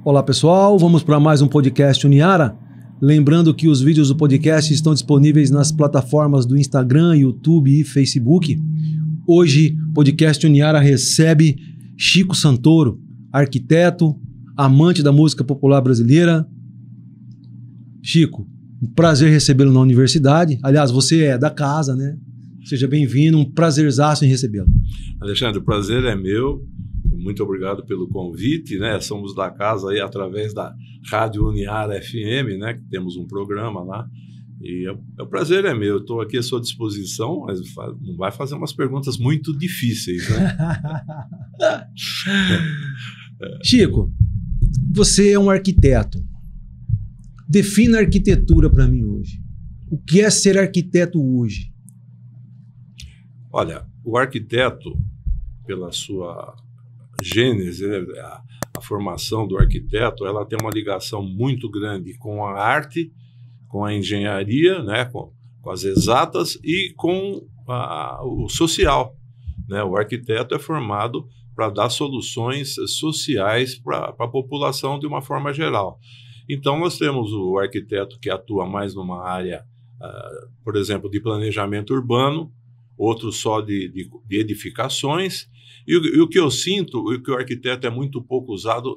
Olá pessoal, vamos para mais um podcast Uniara. Lembrando que os vídeos do podcast estão disponíveis nas plataformas do Instagram, YouTube e Facebook. Hoje, o podcast Uniara recebe Chico Santoro, arquiteto, amante da música popular brasileira. Chico, um prazer recebê-lo na universidade. Aliás, você é da casa, né? Seja bem-vindo, um prazerzaço em recebê-lo. Alexandre, o prazer é meu. Muito obrigado pelo convite, né? Somos da casa aí através da Rádio Uniara FM, né? Que temos um programa lá. E o prazer é meu. Estou aqui à sua disposição, mas não vai fazer umas perguntas muito difíceis, né? Chico, você é um arquiteto. Defina a arquitetura para mim hoje. O que é ser arquiteto hoje? Olha, o arquiteto, pela sua gênese, a formação do arquiteto, ela tem uma ligação muito grande com a arte, com a engenharia, né, com as exatas e com o social, né? O arquiteto é formado para dar soluções sociais para a população de uma forma geral. Então, nós temos o arquiteto que atua mais numa área, por exemplo, de planejamento urbano, outro só de edificações. E o que eu sinto é que o arquiteto é muito pouco usado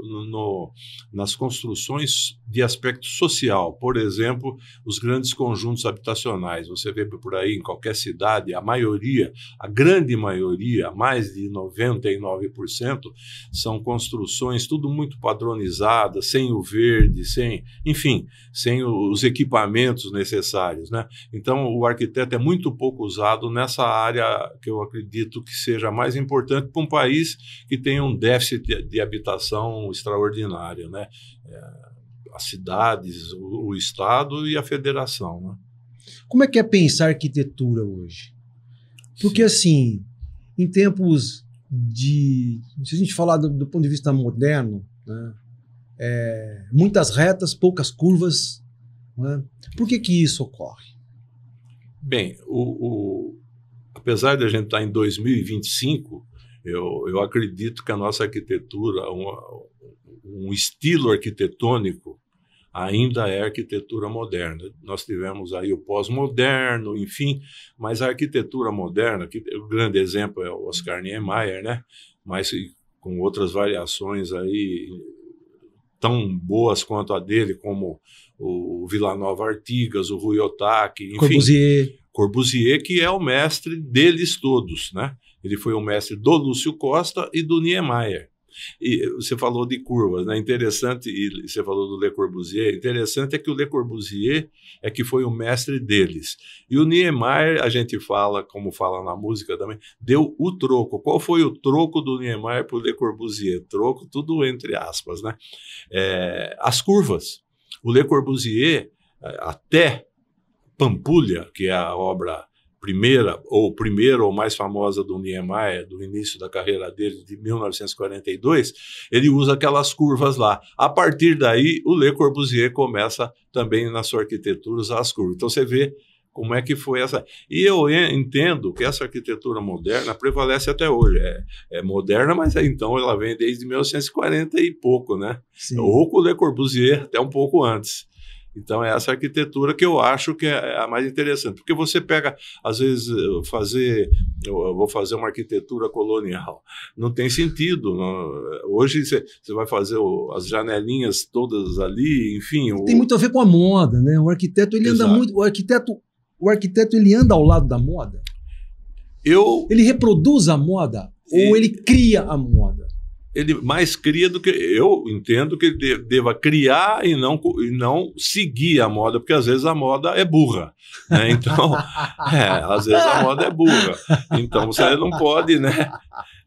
nas construções de aspecto social. Por exemplo, os grandes conjuntos habitacionais. Você vê por aí em qualquer cidade, a grande maioria, mais de 99%, são construções tudo muito padronizadas, sem o verde, sem os equipamentos necessários, né? Então, o arquiteto é muito pouco usado nessa área que eu acredito que seja mais importante para um país que tem um déficit de habitação extraordinário, né? As cidades, o Estado e a federação, né? Como é que é pensar arquitetura hoje? Porque, assim, em tempos se a gente falar do ponto de vista moderno, né, muitas retas, poucas curvas, né? Por que isso ocorre? Bem, apesar de a gente estar em 2025, eu acredito que a nossa arquitetura, um estilo arquitetônico, ainda é arquitetura moderna. Nós tivemos aí o pós-moderno, enfim, mas a arquitetura moderna, que o grande exemplo é o Oscar Niemeyer, né? Mas com outras variações aí tão boas quanto a dele, como o Vila Nova Artigas, o Rui Otaki, enfim, Corbusier, que é o mestre deles todos, né? Ele foi o mestre do Lúcio Costa e do Niemeyer. E você falou de curvas, né? Interessante, e você falou do Le Corbusier. Interessante é que o Le Corbusier é que foi o mestre deles. E o Niemeyer, a gente fala, como fala na música também, deu o troco. Qual foi o troco do Niemeyer para o Le Corbusier? Troco, tudo entre aspas, né? As curvas. O Le Corbusier, até Pampulha, que é a obra primeira ou mais famosa do Niemeyer, do início da carreira dele, de 1942, ele usa aquelas curvas lá. A partir daí, o Le Corbusier começa também na sua arquitetura a usar as curvas. Então você vê como é que foi essa. E eu entendo que essa arquitetura moderna prevalece até hoje. É moderna, mas então ela vem desde 1940 e pouco, né? Sim. Ou com o Le Corbusier até um pouco antes. Então, é essa arquitetura que eu acho que é a mais interessante. Porque você pega, às vezes, eu vou fazer uma arquitetura colonial. Não tem sentido. Hoje, você vai fazer as janelinhas todas ali, enfim. Tem muito a ver com a moda, né? O arquiteto, ele anda muito... O arquiteto, ele anda ao lado da moda? Ele reproduz a moda? Ou ele cria a moda? Ele mais cria do que... Eu entendo que ele deva criar e não seguir a moda, porque às vezes a moda é burra, né? Então, às vezes a moda é burra. Então, você não pode, né,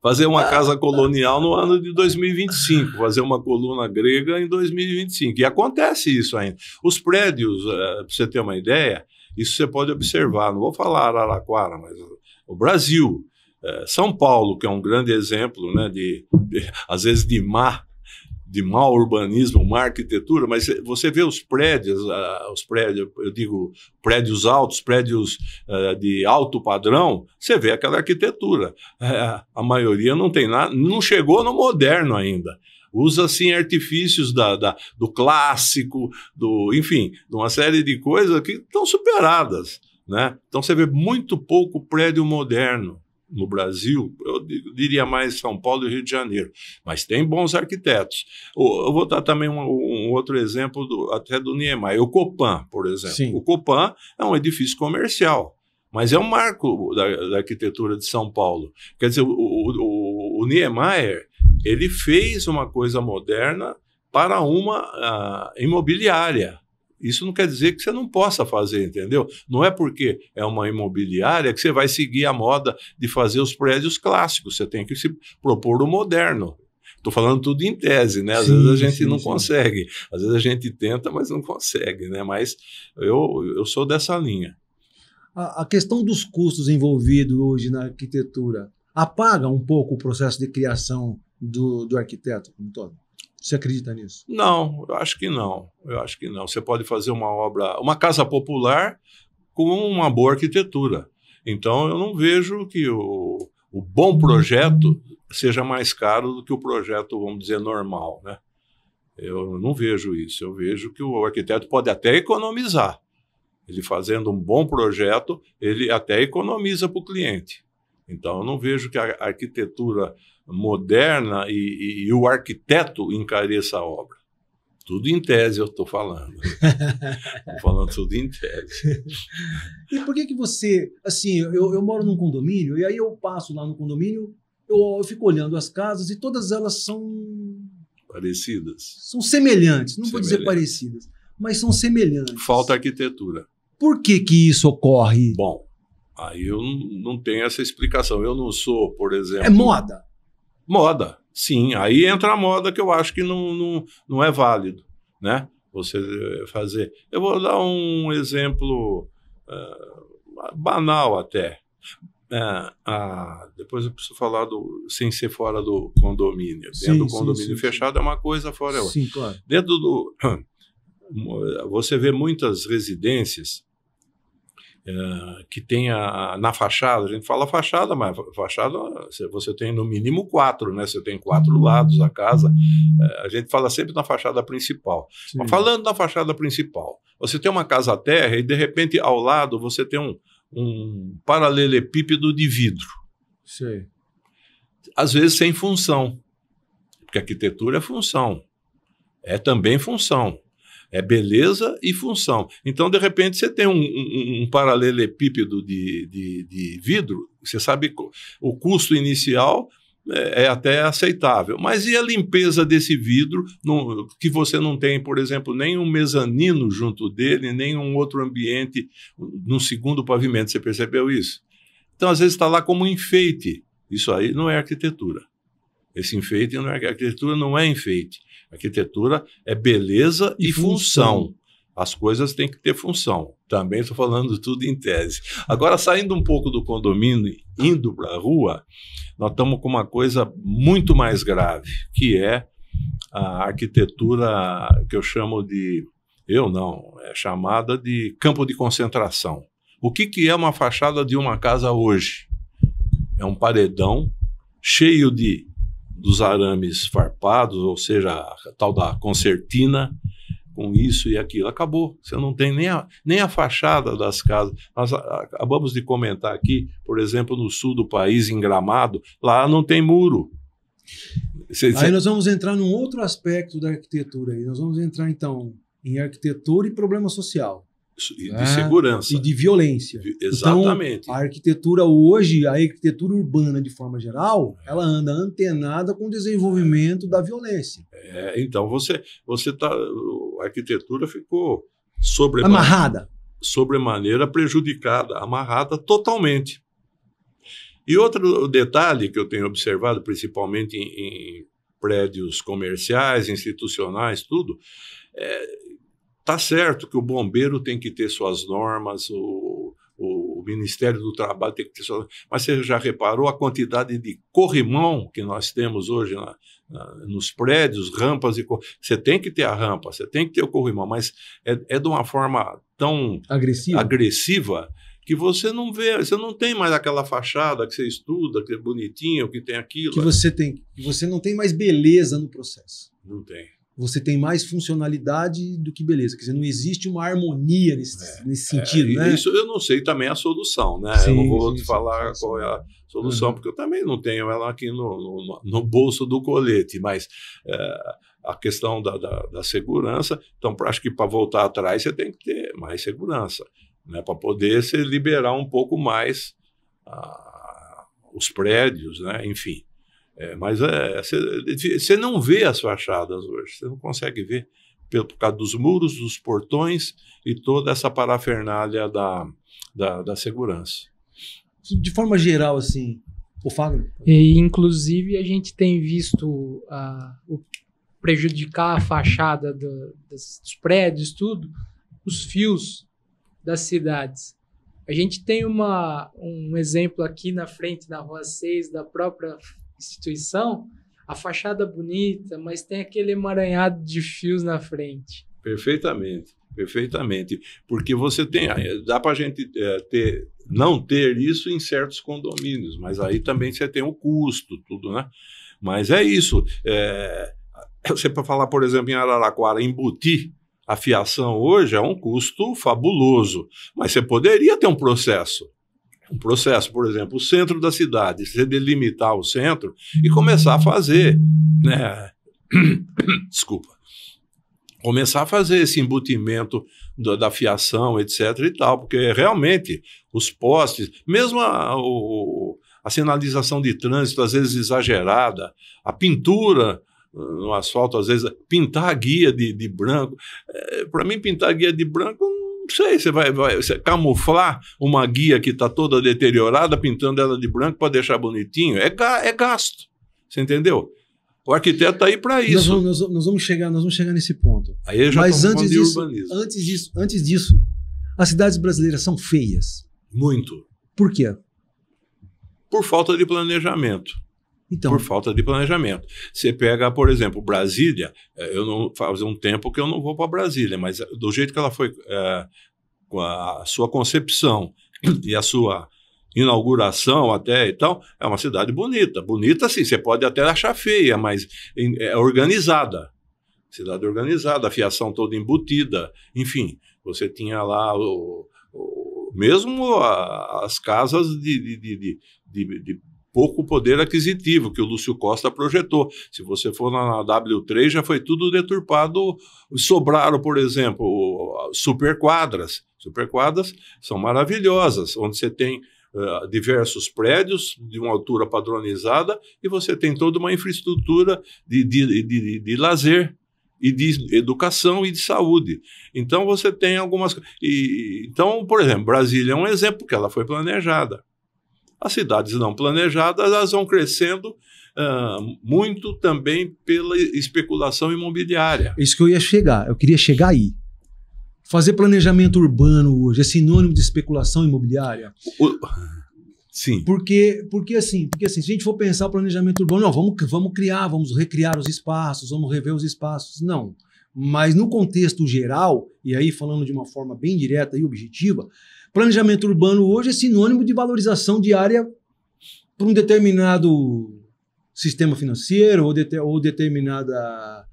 fazer uma casa colonial no ano de 2025, fazer uma coluna grega em 2025. E acontece isso ainda. Os prédios, para você ter uma ideia, isso você pode observar. Não vou falar Araraquara, mas o Brasil... São Paulo, que é um grande exemplo, né, às vezes de mau urbanismo, má arquitetura, mas você vê os prédios, eu digo prédios altos, prédios de alto padrão, você vê aquela arquitetura. A maioria não tem nada, não chegou no moderno ainda. Usa, sim, artifícios do clássico, enfim, de uma série de coisas que estão superadas, né? Então você vê muito pouco prédio moderno no Brasil, eu diria mais São Paulo e Rio de Janeiro, mas tem bons arquitetos. Eu vou dar também um outro exemplo até do Niemeyer, o Copan, por exemplo. Sim. O Copan é um edifício comercial, mas é um marco da arquitetura de São Paulo. Quer dizer, o Niemeyer, ele fez uma coisa moderna para uma imobiliária. Isso não quer dizer que você não possa fazer, entendeu? Não é porque é uma imobiliária que você vai seguir a moda de fazer os prédios clássicos. Você tem que se propor o moderno. Estou falando tudo em tese, né? Às vezes a gente não consegue. Às vezes a gente tenta, mas não consegue, né? Mas eu sou dessa linha. A questão dos custos envolvidos hoje na arquitetura apaga um pouco o processo de criação do arquiteto como todo? Você acredita nisso? Não, eu acho que não. Eu acho que não. Você pode fazer uma obra, uma casa popular com uma boa arquitetura. Então, eu não vejo que o bom projeto seja mais caro do que o projeto, vamos dizer, normal, né? Eu não vejo isso. Eu vejo que o arquiteto pode até economizar. Ele fazendo um bom projeto, ele até economiza para o cliente. Então, eu não vejo que a arquitetura moderna e o arquiteto encareça a obra. Tudo em tese eu estou falando. Estou falando tudo em tese. E por que você... Assim, eu moro num condomínio, e aí eu passo lá no condomínio, eu fico olhando as casas e todas elas são... Parecidas. São semelhantes. Não vou dizer parecidas, mas são semelhantes. Falta arquitetura. Por que isso ocorre? Bom, aí eu não tenho essa explicação. Eu não sou, por exemplo... É moda? Moda, sim. Aí entra a moda que eu acho que não é válido, né? Você fazer... Eu vou dar um exemplo banal até. Depois eu preciso falar sem ser fora do condomínio. Dentro do condomínio fechado é uma coisa, fora é outra. Sim, claro. Dentro do... Você vê muitas residências que tem na fachada, a gente fala fachada, mas fachada você tem no mínimo 4, né? Você tem 4 lados da casa. A gente fala sempre na fachada principal. Sim. Mas falando na fachada principal, você tem uma casa terra e de repente ao lado você tem um paralelepípedo de vidro. Sim. Às vezes sem função, porque arquitetura é função, é também função. É beleza e função. Então, de repente, você tem um paralelepípedo de vidro, você sabe que o custo inicial é até aceitável. Mas e a limpeza desse vidro, que você não tem, por exemplo, nem um mezanino junto dele, nem um outro ambiente no segundo pavimento? Você percebeu isso? Então, às vezes, está lá como um enfeite. Isso aí não é arquitetura. Esse enfeite não é arquitetura, não é enfeite. Arquitetura é beleza e função. As coisas têm que ter função. Também estou falando tudo em tese. Agora, saindo um pouco do condomínio, indo para a rua, nós estamos com uma coisa muito mais grave, que é a arquitetura que eu chamo de... é chamada de campo de concentração. O que é uma fachada de uma casa hoje? É um paredão cheio dos arames farpados, ou seja, a tal da concertina, com isso e aquilo. Acabou. Você não tem nem a fachada das casas. Nós acabamos de comentar aqui, por exemplo, no sul do país, em Gramado, lá não tem muro. Aí nós vamos entrar num outro aspecto da arquitetura. Nós vamos entrar, então, em arquitetura e problema social. E de segurança. E de violência. Exatamente. Então, a arquitetura hoje, a arquitetura urbana de forma geral, ela anda antenada com o desenvolvimento da violência. Então, a arquitetura ficou sobremaneira prejudicada, amarrada totalmente. E outro detalhe que eu tenho observado, principalmente em prédios comerciais, institucionais, tudo, tá certo que o bombeiro tem que ter suas normas, o Ministério do Trabalho tem que ter suas... Mas você já reparou a quantidade de corrimão que nós temos hoje nos prédios, rampas e... Você tem que ter a rampa, você tem que ter o corrimão, mas é de uma forma tão agressiva que você não vê, você não tem mais aquela fachada que você estuda, que é bonitinho, que tem aquilo. Que você não tem mais beleza no processo. Não tem. Você tem mais funcionalidade do que beleza. Quer dizer, não existe uma harmonia nesse sentido, né? Isso eu não sei também a solução, né? Sim, eu não vou te falar qual é a solução, porque eu também não tenho ela aqui no bolso do colete, mas a questão da segurança, então acho que para voltar atrás você tem que ter mais segurança, né? Para poder se liberar um pouco mais os prédios, né? Enfim. Mas você não vê as fachadas hoje, você não consegue ver por causa dos muros, dos portões e toda essa parafernália da segurança. De forma geral, assim, o Fagner? E, inclusive, a gente tem visto o prejudicar a fachada dos prédios, tudo, os fios das cidades. A gente tem um exemplo aqui na frente, na Rua 6, da própria instituição, a fachada bonita, mas tem aquele emaranhado de fios na frente. Perfeitamente, perfeitamente. Porque você tem, dá para a gente não ter isso em certos condomínios, mas aí também você tem o custo, tudo, né? Mas é isso. Você para falar, por exemplo, em Araraquara, embutir a fiação hoje é um custo fabuloso, mas você poderia ter um processo, por exemplo, o centro da cidade, você delimitar o centro e começar a fazer, né? Desculpa. Começar a fazer esse embutimento da fiação, etc. e tal, porque realmente os postes, mesmo a sinalização de trânsito, às vezes exagerada, a pintura no asfalto, às vezes, pintar a guia de branco. Para mim, pintar a guia de branco, não sei, você camuflar uma guia que está toda deteriorada, pintando ela de branco para deixar bonitinho, é gasto, você entendeu? O arquiteto está aí para isso. Nós vamos chegar nesse ponto. Aí já mas antes disso, as cidades brasileiras são feias. Muito. Por quê? Por falta de planejamento. Então, por falta de planejamento. Você pega, por exemplo, Brasília, faz um tempo que eu não vou para Brasília, mas do jeito que ela foi, com a sua concepção e a sua inauguração até e tal, é uma cidade bonita. Bonita, sim, você pode até achar feia, mas é organizada. Cidade organizada, a fiação toda embutida, enfim, você tinha lá mesmo as casas de pouco poder aquisitivo que o Lúcio Costa projetou. Se você for na W3, já foi tudo deturpado. Sobraram, por exemplo, superquadras. Superquadras são maravilhosas, onde você tem diversos prédios de uma altura padronizada e você tem toda uma infraestrutura de lazer e de educação e de saúde. Então, você tem algumas... Então, por exemplo, Brasília é um exemplo, que ela foi planejada. As cidades não planejadas, elas vão crescendo muito também pela especulação imobiliária. Isso que eu queria chegar aí. Fazer planejamento urbano hoje é sinônimo de especulação imobiliária? Sim. Porque assim, se a gente for pensar o planejamento urbano, não, vamos recriar os espaços, vamos rever os espaços. Não. Mas no contexto geral, e aí falando de uma forma bem direta e objetiva, planejamento urbano hoje é sinônimo de valorização de área para um determinado sistema financeiro ou determinada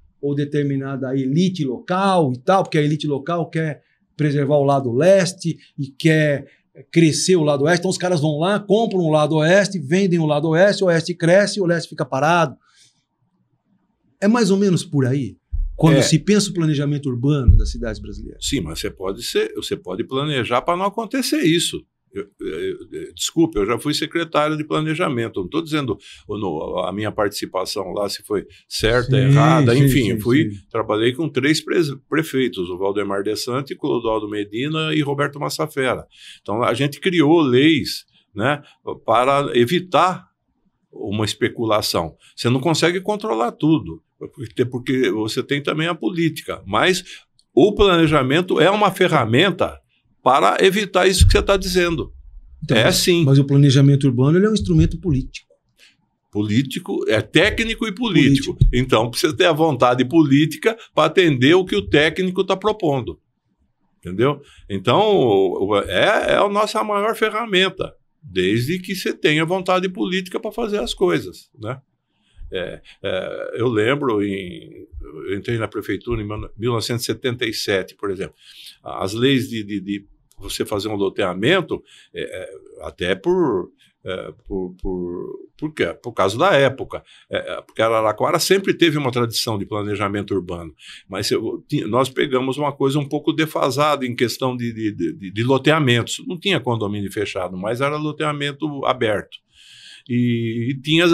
elite local e tal, porque a elite local quer preservar o lado leste e quer crescer o lado oeste. Então os caras vão lá, compram o lado oeste, vendem o oeste cresce, o leste fica parado. É mais ou menos por aí? Quando se pensa o planejamento urbano das cidades brasileiras. Sim, mas você pode planejar para não acontecer isso. Desculpe, eu já fui secretário de planejamento. Não estou dizendo a minha participação lá se foi certa, errada, enfim. Trabalhei com 3 prefeitos, o Valdemar De Sante, Clodoaldo Medina e Roberto Massafera. Então a gente criou leis, né, para evitar uma especulação. Você não consegue controlar tudo, porque você tem também a política, mas o planejamento é uma ferramenta para evitar isso que você está dizendo. Então, sim. Mas o planejamento urbano ele é um instrumento político. Político, é técnico e político. Então, precisa ter a vontade política para atender o que o técnico está propondo. Entendeu? Então, é a nossa maior ferramenta, desde que você tenha vontade política para fazer as coisas, né? Eu lembro, eu entrei na prefeitura em 1977, por exemplo. As leis de você fazer um loteamento, até por quê? Por causa da época. Porque Araraquara sempre teve uma tradição de planejamento urbano, mas nós pegamos uma coisa um pouco defasada em questão de loteamentos. Não tinha condomínio fechado, mas era loteamento aberto. E tinha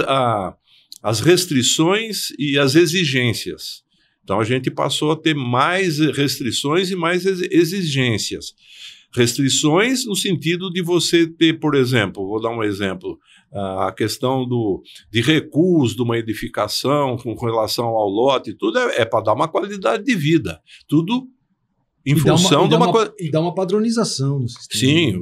as restrições e as exigências. Então a gente passou a ter mais restrições e mais exigências. Restrições no sentido de você ter, por exemplo, vou dar um exemplo, a questão de recuos de uma edificação com relação ao lote, tudo é para dar uma qualidade de vida, tudo em função de uma coisa. E dá uma padronização no sistema. Sim,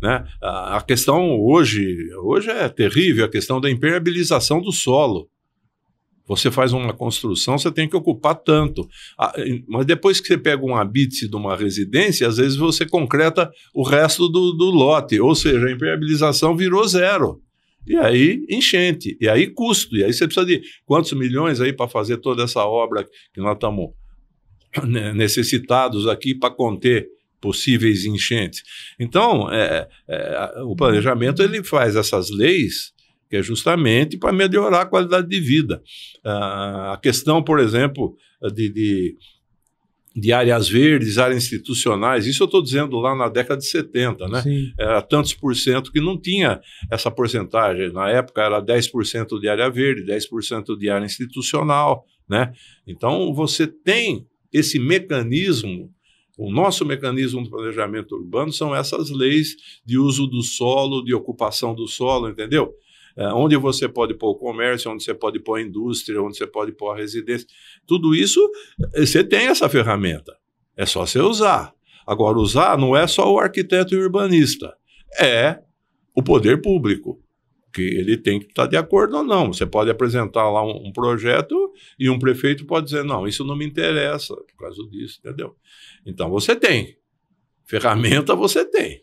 né? A questão hoje é terrível, a questão da impermeabilização do solo. Você faz uma construção, você tem que ocupar tanto. Mas depois que você pega um habite de uma residência, às vezes você concreta o resto do lote, ou seja, a impermeabilização virou zero. E aí, enchente, e aí custo, e aí você precisa de quantos milhões aí para fazer toda essa obra que nós estamos necessitados aqui para conter possíveis enchentes. Então, o planejamento ele faz essas leis que é justamente para melhorar a qualidade de vida. A questão, por exemplo, de áreas verdes, áreas institucionais, isso eu estou dizendo lá na década de 70, né? Era tantos por cento que não tinha essa porcentagem. Na época era 10% de área verde, 10% de área institucional, né? Então, você tem esse mecanismo. O nosso mecanismo de planejamento urbano são essas leis de uso do solo, de ocupação do solo, entendeu? Onde você pode pôr o comércio, onde você pode pôr a indústria, onde você pode pôr a residência. Tudo isso, você tem essa ferramenta. É só você usar. Agora, usar não é só o arquiteto e o urbanista. É o poder público, que ele tem que estar de acordo ou não. Você pode apresentar lá um projeto e um prefeito pode dizer, não, isso não me interessa por causa disso, entendeu? Então, você tem. Ferramenta você tem.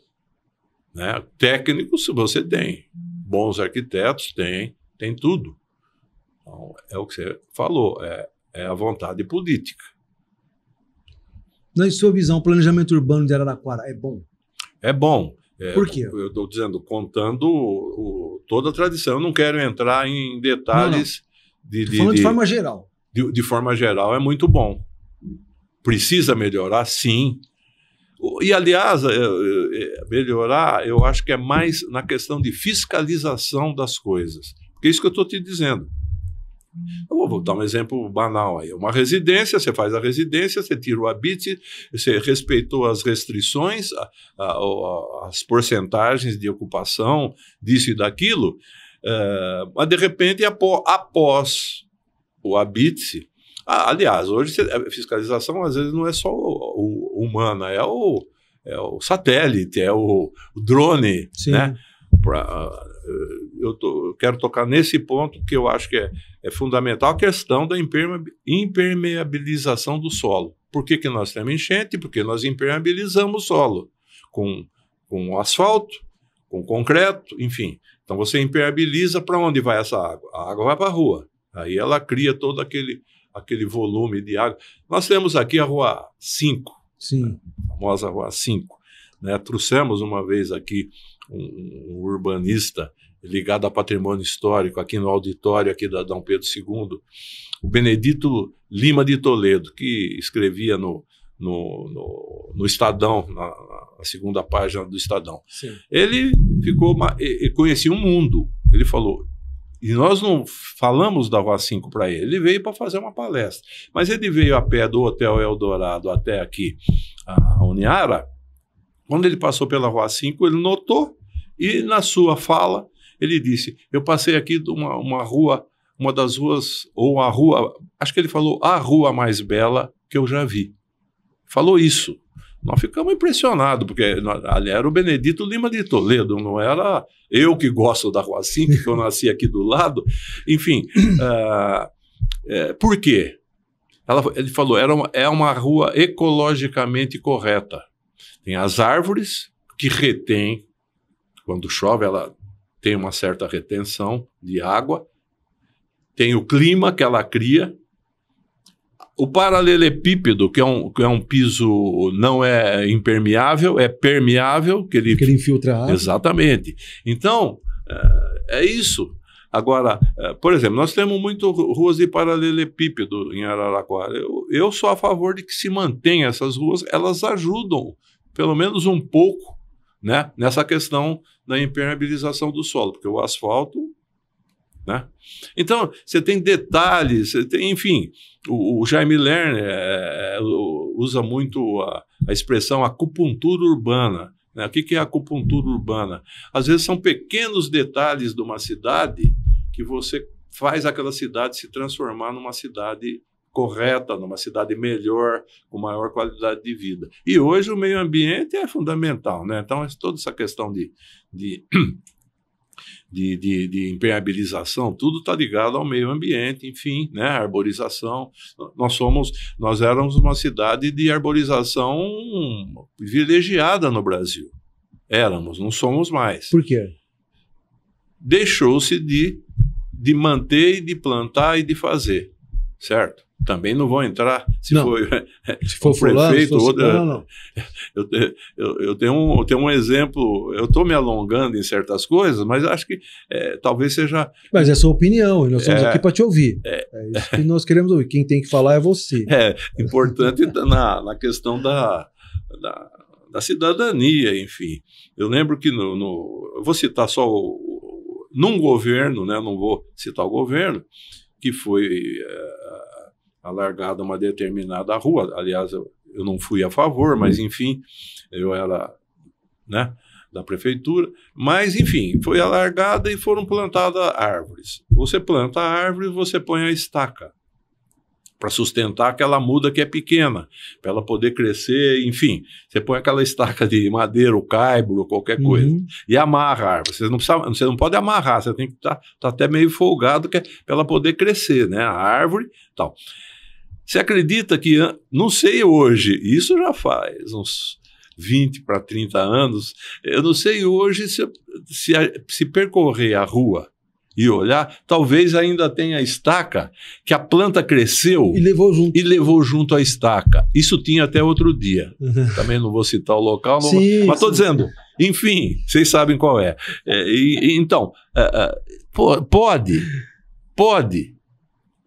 Né? Técnicos você tem. Bons arquitetos tem tudo. Então, é o que você falou, é a vontade política. Na sua visão, o planejamento urbano de Araraquara é bom? É bom. Por quê? Eu estou dizendo, contando toda a tradição. Eu não quero entrar em detalhes. Falando de forma geral. De forma geral, é muito bom. Precisa melhorar, sim. E, aliás, melhorar, eu acho que é mais na questão de fiscalização das coisas. Porque é isso que eu estou te dizendo. Eu vou dar um exemplo banal aí. Uma residência, você faz a residência, você tira o habite, você respeitou as restrições, as porcentagens de ocupação, disso e daquilo, mas, de repente, após o habite... aliás, hoje a fiscalização, às vezes, não é só humana, é o satélite, é o drone, né? Eu quero tocar nesse ponto que eu acho que é fundamental, a questão da impermeabilização do solo. Por que nós temos enchente? Porque nós impermeabilizamos o solo com asfalto, com concreto, enfim. Então você impermeabiliza, para onde vai essa água? A água vai para a rua. Aí ela cria todo aquele volume de água. Nós temos aqui a Rua 5, sim, a famosa Rua 5. Né? Trouxemos uma vez aqui um urbanista ligado a patrimônio histórico, aqui no auditório aqui da Dom Pedro II, o Benedito Lima de Toledo, que escrevia no Estadão, na segunda página do Estadão. Sim. Ele conhecia o mundo. Ele falou... E nós não falamos da Rua 5 para ele. Ele veio para fazer uma palestra. Mas ele veio a pé do Hotel Eldorado até aqui, a Uniara. Quando ele passou pela Rua 5, ele notou e, na sua fala, ele disse, eu passei aqui de uma rua, uma das ruas, ou a rua, acho que ele falou, a rua mais bela que eu já vi. Falou isso. Nós ficamos impressionados, porque ali era o Benedito Lima de Toledo, não era eu que gosto da Rua 5, que eu nasci aqui do lado. Enfim, por quê? Ele falou, é uma rua ecologicamente correta. Tem as árvores que retêm, quando chove ela tem uma certa retenção de água, tem o clima que ela cria, o paralelepípedo, que é um piso não é impermeável, é permeável, que ele infiltra a água. Exatamente. Então, é isso. Agora, por exemplo, nós temos muito ruas de paralelepípedo em Araraquara. Eu sou a favor de que se mantenha essas ruas, elas ajudam, pelo menos um pouco, né, nessa questão da impermeabilização do solo, porque o asfalto, né? Então, você tem detalhes, enfim, o Jaime Lerner usa muito a expressão acupuntura urbana. Né? O que é acupuntura urbana? Às vezes são pequenos detalhes de uma cidade que você faz aquela cidade se transformar numa cidade correta, numa cidade melhor, com maior qualidade de vida. E hoje o meio ambiente é fundamental, né? Então, toda essa questão de impermeabilização, tudo está ligado ao meio ambiente, enfim, né? Arborização. Nós éramos uma cidade de arborização privilegiada no Brasil. Éramos, não somos mais. Por quê? Deixou-se de manter, e de plantar e de fazer, certo? Também não vou entrar se for o prefeito ou não. Eu tenho um exemplo. Eu estou me alongando em certas coisas, mas acho que talvez seja. Mas é a sua opinião, e nós estamos aqui para te ouvir. É isso que nós queremos ouvir. Quem tem que falar é você. É importante na questão da cidadania, enfim. Eu lembro que eu vou citar só num governo, né? Não vou citar o governo, que foi alargada uma determinada rua. Aliás, eu não fui a favor, mas enfim, eu era, né, da prefeitura. Mas enfim, foi alargada e foram plantadas árvores. Você planta a árvore, você põe a estaca para sustentar aquela muda que é pequena, para ela poder crescer, enfim. Você põe aquela estaca de madeira, ou caibro, ou qualquer coisa, e amarra a árvore. Você não pode amarrar, você tem que estar até meio folgado para ela poder crescer, né? A árvore e tal. Você acredita que, não sei hoje, isso já faz uns 20 para 30 anos, eu não sei hoje se percorrer a rua e olhar, talvez ainda tenha a estaca que a planta cresceu e levou junto a estaca. Isso tinha até outro dia. Também não vou citar o local, mas estou dizendo, enfim, vocês sabem qual é. Então, pode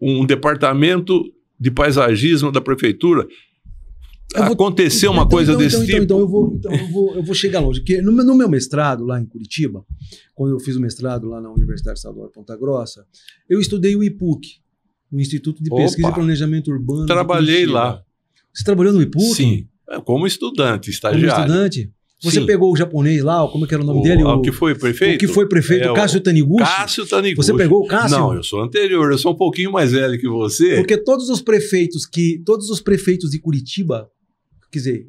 um departamento de paisagismo da prefeitura aconteceu uma coisa desse tipo. Então eu vou chegar longe. Porque no meu mestrado lá em Curitiba, quando eu fiz o mestrado lá na Universidade Estadual de Ponta Grossa, eu estudei o IPUC, o Instituto de Pesquisa e Planejamento Urbano. Trabalhei lá. Você trabalhou no IPUC? Sim, como estudante, estagiário. Como estudante? Você pegou o japonês lá, como que era o nome dele? O que foi prefeito? O que foi prefeito, Cássio Taniguchi? Cássio Taniguchi. Você pegou o Cássio? Não, eu sou anterior, eu sou um pouquinho mais velho que você. Porque todos os prefeitos de Curitiba, quer dizer,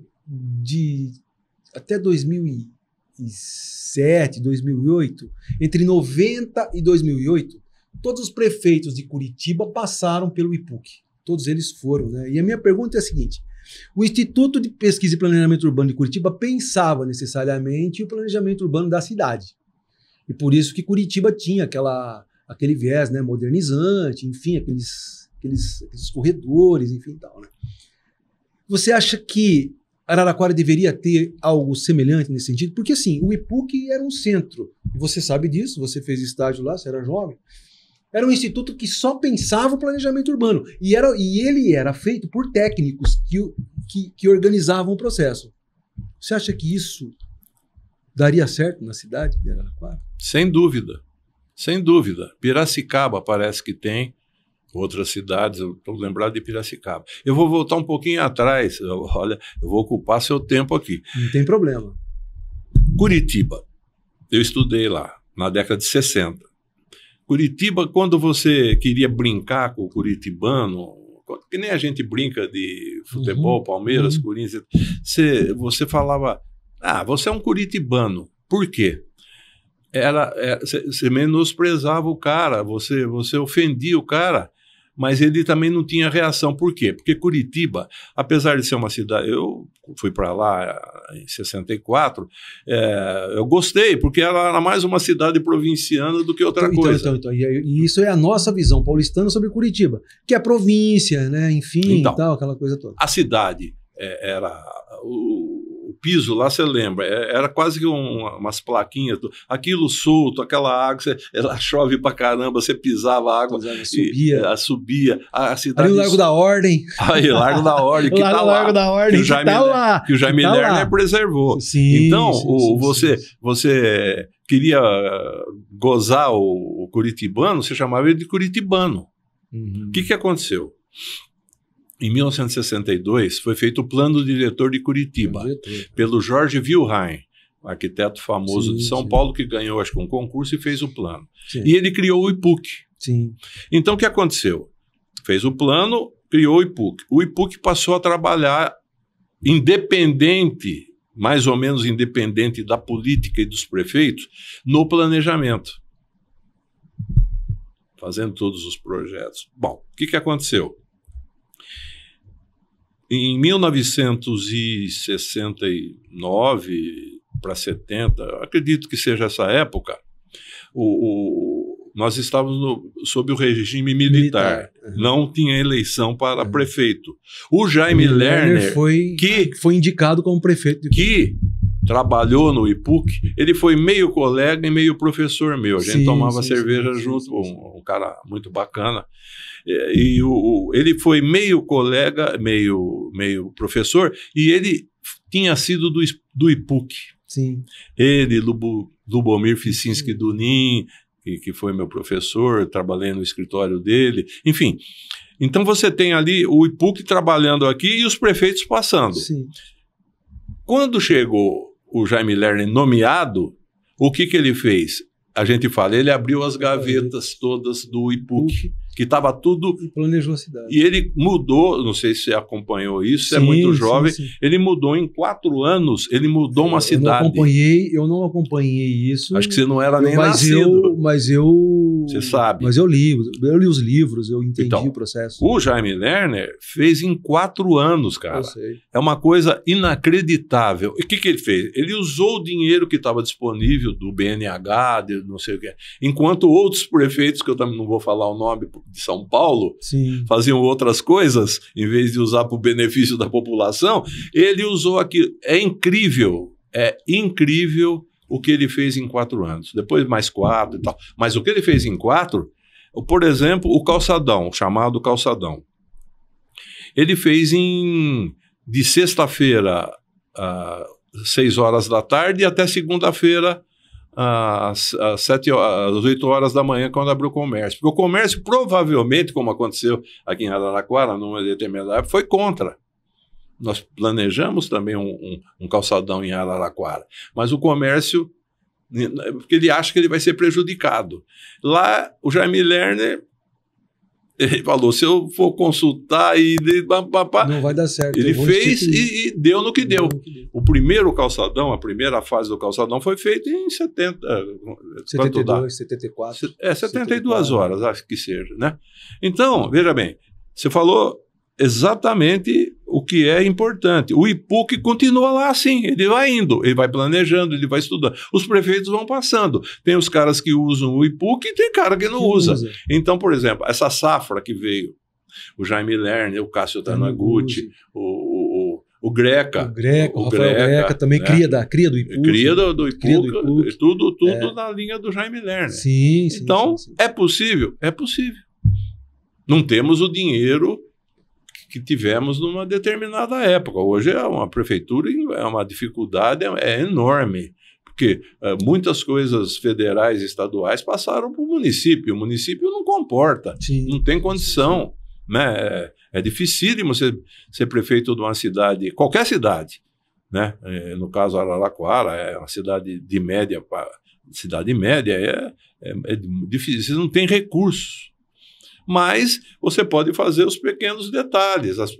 até 2007, 2008, entre 90 e 2008, todos os prefeitos de Curitiba passaram pelo IPUC. Todos eles foram, né? E a minha pergunta é a seguinte: o Instituto de Pesquisa e Planejamento Urbano de Curitiba pensava necessariamente o planejamento urbano da cidade. E por isso que Curitiba tinha aquele viés, né, modernizante, enfim, aqueles corredores, enfim, tal, né? Você acha que Araraquara deveria ter algo semelhante nesse sentido? Porque, assim, o IPUC era um centro, e você sabe disso, você fez estágio lá, você era jovem. Era um instituto que só pensava o planejamento urbano. E ele era feito por técnicos que organizavam o processo. Você acha que isso daria certo na cidade de Araraquara? Sem dúvida. Sem dúvida. Piracicaba parece que tem. Outras cidades, eu estou lembrado de Piracicaba. Eu vou voltar um pouquinho atrás. Eu vou ocupar seu tempo aqui. Não tem problema. Curitiba. Eu estudei lá, na década de 60. Curitiba, quando você queria brincar com o curitibano, que nem a gente brinca de futebol, Palmeiras, Corinthians, você falava, você é um curitibano. Por quê? Você menosprezava o cara, você ofendia o cara, mas ele também não tinha reação. Por quê? Porque Curitiba, apesar de ser uma cidade... Eu fui para lá em 64, eu gostei, porque ela era mais uma cidade provinciana do que outra coisa. Então, e isso é a nossa visão paulistana sobre Curitiba, que é província, né? Enfim, Então, e tal, aquela coisa toda. A cidade era... O piso lá, você lembra, era quase que umas plaquinhas, aquilo solto, aquela água, ela chove pra caramba, você pisava a água, subia. A cidade... Ali o Largo da Ordem. Aí, Largo da Ordem, que tá Largo da Ordem, que o Jaime Lerner preservou. Sim, então, sim. Você queria gozar o curitibano, você chamava ele de curitibano. O que aconteceu? Em 1962, foi feito o plano diretor de Curitiba, pelo Jorge Wilhelm, arquiteto famoso de São Paulo, que ganhou, acho que, um concurso e fez o plano. Sim. E ele criou o IPUC. Sim. Então, o que aconteceu? Fez o plano, criou o IPUC. O IPUC passou a trabalhar independente, mais ou menos independente da política e dos prefeitos, no planejamento. Fazendo todos os projetos. Bom, o que aconteceu? Em 1969 para 70, acredito que seja essa época, nós estávamos sob o regime militar. Não tinha eleição para prefeito. O Jaime Lerner, que foi indicado como prefeito. Que trabalhou no IPUC, ele foi meio colega e meio professor meu. A gente tomava cerveja junto, um cara muito bacana. E ele foi meio colega, meio professor, e ele tinha sido do IPUC. Sim. Ele, Lubomir Ficinski Dunin, que foi meu professor, trabalhei no escritório dele, enfim. Então você tem ali o IPUC trabalhando aqui e os prefeitos passando. Sim. Quando chegou o Jaime Lerner nomeado, o que ele fez? A gente fala, ele abriu as gavetas todas do IPUC, que estava tudo... E planejou a cidade. E ele mudou, não sei se você acompanhou isso, você é muito jovem, ele mudou em 4 anos, ele mudou uma cidade. Eu não acompanhei isso. Acho que você não era nem nascido. Mas eu... Você sabe. Mas eu li os livros, eu entendi o processo. O Jaime Lerner fez em 4 anos, cara. Eu sei. É uma coisa inacreditável. E o que ele fez? Ele usou o dinheiro que estava disponível do BNH, de não sei o que, enquanto outros prefeitos, que eu também não vou falar o nome, de São Paulo, faziam outras coisas, em vez de usar para o benefício da população, ele usou aquilo. É incrível o que ele fez em 4 anos. Depois mais 4 e tal. Mas o que ele fez em 4, por exemplo, o calçadão, chamado calçadão. Ele fez de sexta-feira às 6 horas da tarde até segunda-feira às 8 horas da manhã, quando abriu o comércio. Porque o comércio, provavelmente, como aconteceu aqui em Araraquara, numa determinada época, foi contra. Nós planejamos também um calçadão em Araraquara, mas o comércio, porque ele acha que ele vai ser prejudicado. Lá, o Jaime Lerner, ele falou, se eu for consultar não vai dar certo. Ele fez e deu no que deu. O primeiro calçadão, a primeira fase do calçadão foi feita em 72, 74. 72 horas, acho que seja, né? Então, veja bem, você falou exatamente o que é importante. O IPUC continua lá assim, ele vai indo, ele vai planejando, ele vai estudando. Os prefeitos vão passando. Tem os caras que usam o IPUC e tem cara que não usa. Então, por exemplo, essa safra que veio, o Jaime Lerner, o Cássio Taniguchi, o Greca. O Rafael Greca também, né? cria do IPUC. Cria do IPUC, tudo na linha do Jaime Lerner. Então, é possível? É possível. Não temos o dinheiro que tivemos numa determinada época. Hoje é uma prefeitura, é uma dificuldade enorme, porque muitas coisas federais e estaduais passaram para o município não comporta, não tem condição. Né? É dificílimo ser prefeito de uma cidade, qualquer cidade, né? No caso Araraquara, é uma cidade de média, é difícil, você não tem recursos. Mas você pode fazer os pequenos detalhes, os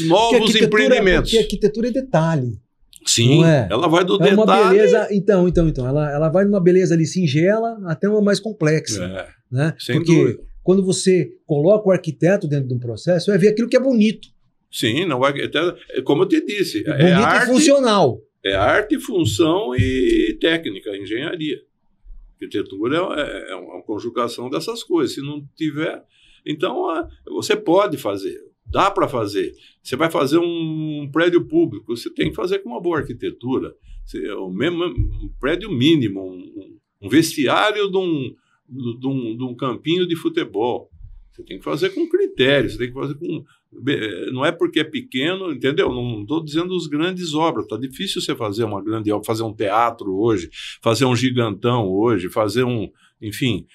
novos empreendimentos. Porque a arquitetura é detalhe. Sim, ela vai do detalhe. Uma beleza, então, ela vai numa beleza ali singela até uma mais complexa. né? Sem Porque dúvida. quando você coloca o arquiteto dentro de um processo, você vai ver aquilo que é bonito. Sim, não vai, até, como eu te disse, Bonito e funcional. É arte, função e técnica, engenharia. Arquitetura é uma conjugação dessas coisas. Se não tiver, então você pode fazer, dá para fazer. Você vai fazer um prédio público, você tem que fazer com uma boa arquitetura. O mesmo, um prédio mínimo, um vestiário de um campinho de futebol. Você tem que fazer com critério, você tem que fazer com... Não é porque é pequeno, entendeu? Não estou dizendo as grandes obras. Está difícil você fazer uma grande obra, fazer um teatro hoje, fazer um gigantão hoje, fazer enfim,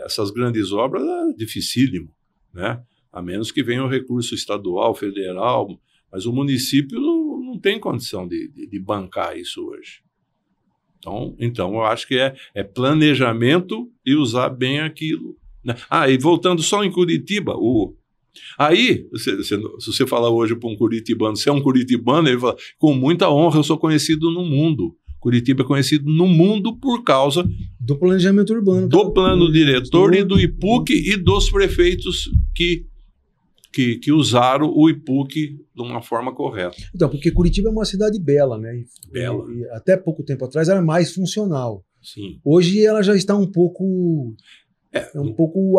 essas grandes obras é dificílimo, né? A menos que venha o recurso estadual, federal, mas o município não tem condição de bancar isso hoje. Então eu acho que é planejamento e usar bem aquilo, né? E voltando só em Curitiba, aí, se você falar hoje para um curitibano, você é um curitibano, ele fala, com muita honra, eu sou conhecido no mundo. Curitiba é conhecido no mundo por causa do planejamento urbano. Do plano diretor e do IPUC e dos prefeitos que usaram o IPUC de uma forma correta. Então, porque Curitiba é uma cidade bela, né? Bela. E até pouco tempo atrás era mais funcional. Sim. Hoje ela já está um pouco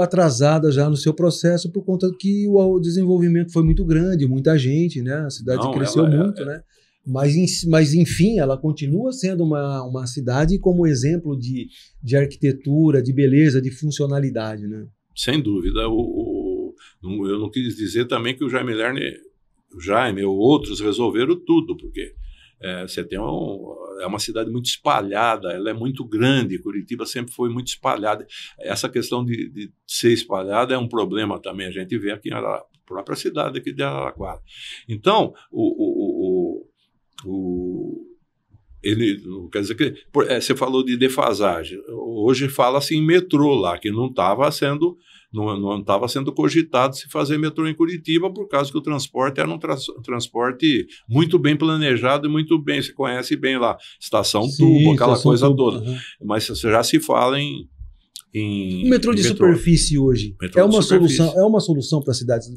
atrasada já no seu processo por conta que o desenvolvimento foi muito grande, muita gente, né? A cidade cresceu muito, né? Mas, enfim, ela continua sendo uma cidade como exemplo de arquitetura, de beleza, de funcionalidade, né? Sem dúvida. Eu não quis dizer também que o Jaime ou outros resolveram tudo, porque você tem é uma cidade muito espalhada, ela é muito grande, Curitiba sempre foi muito espalhada. Essa questão de ser espalhada é um problema também, a gente vê aqui na própria cidade aqui de Araraquara. Então, ele quer dizer que você falou de defasagem. Hoje fala-se em metrô lá, que não estava sendo cogitado se fazer metrô em Curitiba, por causa que o transporte era um transporte muito bem planejado e muito bem, você conhece bem lá, estação tubo, aquela coisa toda. Uhum. Mas já se fala em o metrô de superfície hoje é uma solução para cidades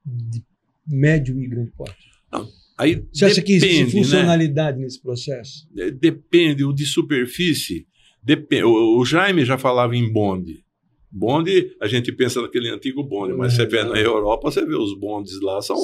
de médio e grande porte? Não. Aí você acha que existe funcionalidade, né, nesse processo? Depende, o de superfície, depende. O Jaime já falava em bonde. Bonde, a gente pensa naquele antigo bonde, mas você vê na Europa, você vê os bondes lá, são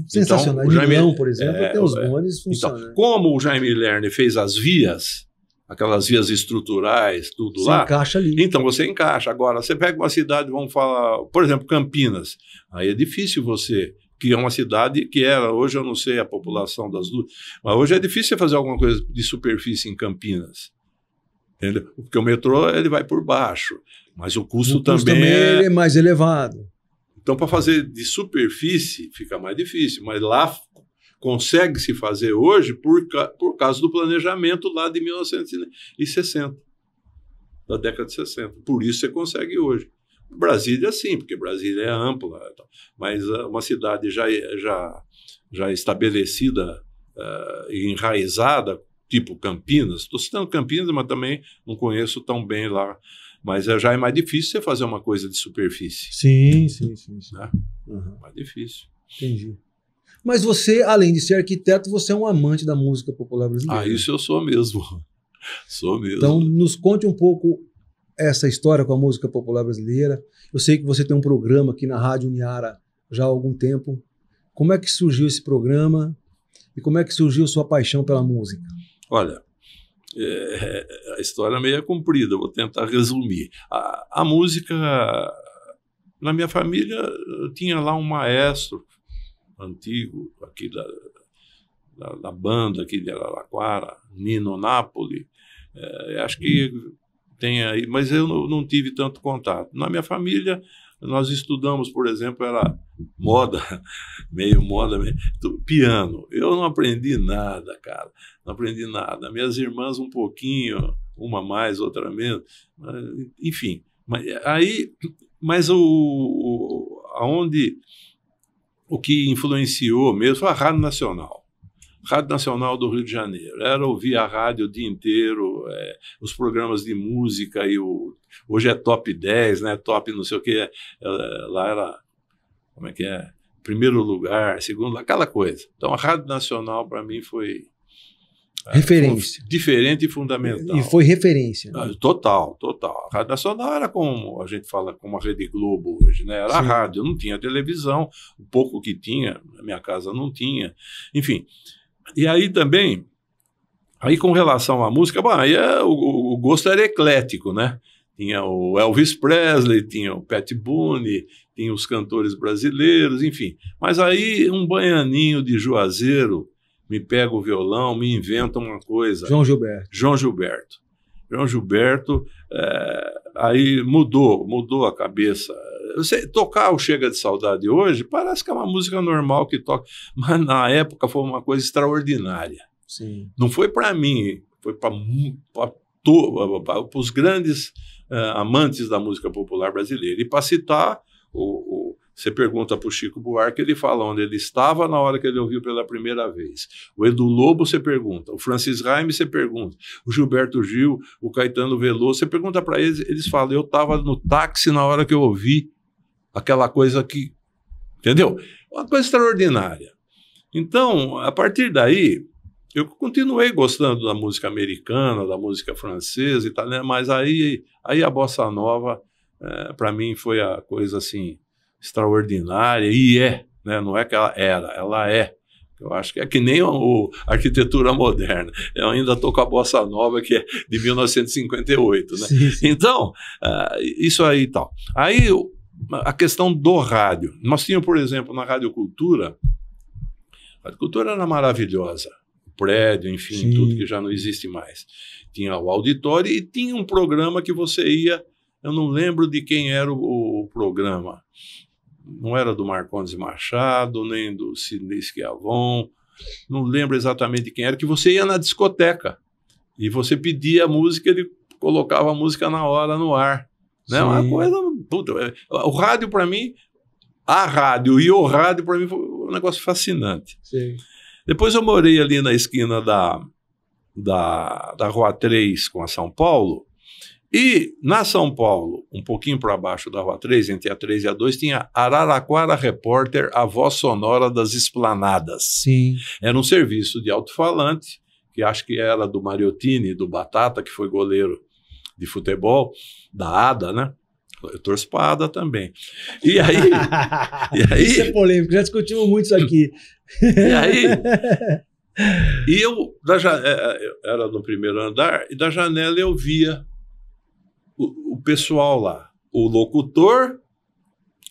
sensacionais. Então, Milão, por exemplo, tem os bondes funcionando. Então, como o Jaime Lerner fez as vias, aquelas vias estruturais, tudo você lá. Você encaixa ali. Então, você encaixa. Agora, você pega uma cidade, vamos falar, por exemplo, Campinas, aí é difícil você... que é uma cidade que hoje eu não sei a população das duas, mas hoje é difícil você fazer alguma coisa de superfície em Campinas, entendeu? Porque o metrô ele vai por baixo, mas o custo também é mais elevado. Então, para fazer de superfície fica mais difícil, mas lá consegue-se fazer hoje por causa do planejamento lá de 1960, da década de 60. Por isso você consegue hoje. Brasília, sim, porque Brasília é ampla, mas uma cidade já estabelecida e enraizada, tipo Campinas. Estou citando Campinas, mas também não conheço tão bem lá. Mas já é mais difícil você fazer uma coisa de superfície. Sim. Né? Uhum. Mais difícil. Entendi. Mas você, além de ser arquiteto, você é um amante da música popular brasileira. Isso eu sou mesmo. Sou mesmo. Então, nos conte um pouco essa história com a música popular brasileira. Eu sei que você tem um programa aqui na Rádio Uniara já há algum tempo. Como é que surgiu esse programa e como é que surgiu sua paixão pela música? Olha, a história é meio comprida, vou tentar resumir. A música, na minha família, tinha lá um maestro antigo, aqui da banda aqui de Araraquara, Nino Napoli. Acho que tem aí, mas eu não tive tanto contato. Na minha família, nós estudamos, por exemplo, era meio moda, piano. Eu não aprendi nada, cara. Não aprendi nada. Minhas irmãs um pouquinho, uma mais, outra menos. Enfim, mas o que influenciou mesmo foi a Rádio Nacional. Rádio Nacional do Rio de Janeiro. Era ouvir a rádio o dia inteiro, os programas de música, hoje é top 10, né? Top não sei o que, lá era, como é que é? Primeiro lugar, segundo, aquela coisa. Então a Rádio Nacional para mim foi referência. Diferente e fundamental. E foi referência. Né? Total. A Rádio Nacional era como a gente fala, como a Rede Globo hoje, né? Era a rádio, não tinha televisão, o pouco que tinha, na minha casa não tinha, enfim. E aí também, aí com relação à música, bom, aí o gosto era eclético, né? Tinha o Elvis Presley, tinha o Pat Boone, tinha os cantores brasileiros, enfim. Mas aí um baianinho de Juazeiro me pega o violão, me inventa uma coisa. João Gilberto, aí mudou a cabeça. Tocar o Chega de Saudade hoje parece que é uma música normal que toca, mas na época foi uma coisa extraordinária. Sim. Não foi para mim, foi para os grandes amantes da música popular brasileira. E para citar, você pergunta para o Chico Buarque, ele fala onde ele estava na hora que ele ouviu pela primeira vez. O Edu Lobo, você pergunta. O Francis Raime, você pergunta. O Gilberto Gil, o Caetano Veloso, você pergunta para eles, eles falam, eu estava no táxi na hora que eu ouvi aquela coisa que... Entendeu? Uma coisa extraordinária. Então, a partir daí, eu continuei gostando da música americana, da música francesa e tal, né? Mas aí a bossa nova, para mim, foi a coisa assim extraordinária, né? Não é que ela é. Eu acho que é que nem a arquitetura moderna. Eu ainda estou com a bossa nova, que é de 1958, né? Sim. Então, isso aí e tal. Aí, a questão do rádio. Nós tínhamos, por exemplo, na Rádio Cultura, a Rádio Cultura era maravilhosa. Prédio, enfim, sim, tudo que já não existe mais. Tinha o auditório e tinha um programa que você ia, eu não lembro de quem era o programa, não era do Marcondes Machado, nem do Sidney Schiavon, não lembro exatamente de quem era, que você ia na discoteca e você pedia a música, ele colocava a música na hora no ar. Né? Uma coisa, puta, o rádio para mim, a rádio e o rádio para mim foi um negócio fascinante. Sim. Depois eu morei ali na esquina da Rua 3 com a São Paulo, e na São Paulo, um pouquinho para baixo da Rua 3, entre a 3 e a 2, tinha Araraquara Repórter, a voz sonora das esplanadas. Sim. Era um serviço de alto-falante, que acho que era do Mariottini, do Batata, que foi goleiro de futebol, da ADA, né? Eu torço para a ADA também. E aí... Isso é polêmico, já discutimos muito isso aqui. E eu era no primeiro andar, e da janela eu via o pessoal lá, o locutor,